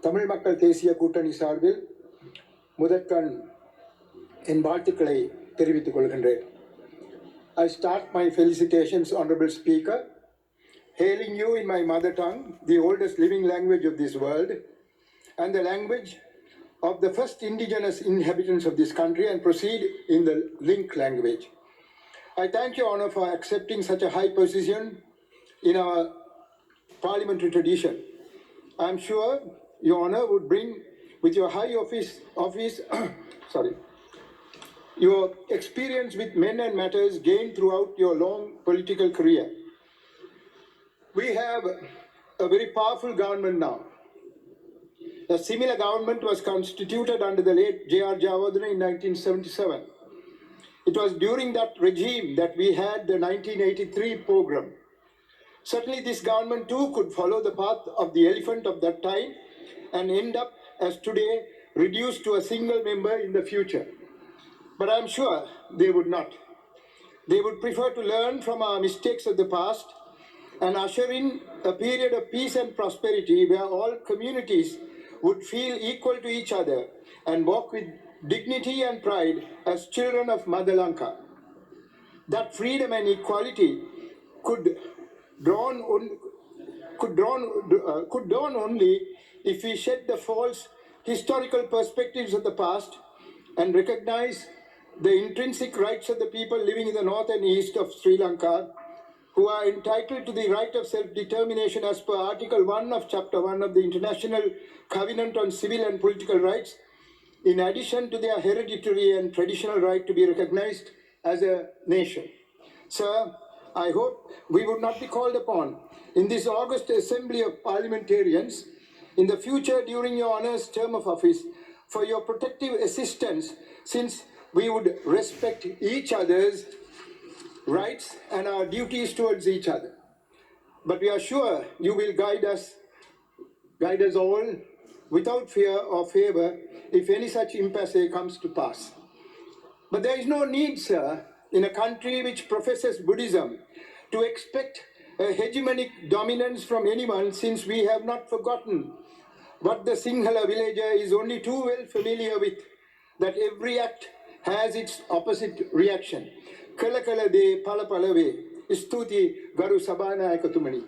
தமிழ் மக்கள் தேசிய கூட்டணி சார்பில் முதற்கண் என் வாழ்த்துக்களை தெரிவித்துக் கொள்கின்றேன். I start my felicitations, Honorable Speaker, hailing you in my mother tongue, the oldest living language of this world, and the language of the first indigenous inhabitants of this country, and proceed in the link language. I thank Your Honor for accepting such a high position in our parliamentary tradition. I am sure Your Honor would bring with your high office your experience with men and matters gained throughout your long political career. We have a very powerful government now. A similar government was constituted under the late J.R. Javadana in 1977. It was during that regime that we had the 1983 program. Certainly this government too could follow the path of the elephant of that time and end up as today reduced to a single member in the future. But I'm sure they would not. They would prefer to learn from our mistakes of the past and usher in a period of peace and prosperity where all communities would feel equal to each other and walk with dignity and pride as children of Mother Lanka. That freedom and equality could dawn only if we shed the false historical perspectives of the past and recognize the intrinsic rights of the people living in the north and east of Sri Lanka, who are entitled to the right of self-determination as per Article 1 of Chapter 1 of the International Covenant on Civil and Political Rights, in addition to their hereditary and traditional right to be recognized as a nation. Sir, I hope we would not be called upon in this August Assembly of Parliamentarians in the future during your Honour's term of office for your protective assistance, since we would respect each other's rights and our duties towards each other. But we are sure you will guide us all without fear or favor if any such impasse comes to pass. But there is no need, sir, in a country which professes Buddhism to expect a hegemonic dominance from anyone, since we have not forgotten what the Sinhala villager is only too well familiar with, that every act has its opposite reaction. Kala kala de pala pala ve. Stuti Garu Sabana Ekatumani.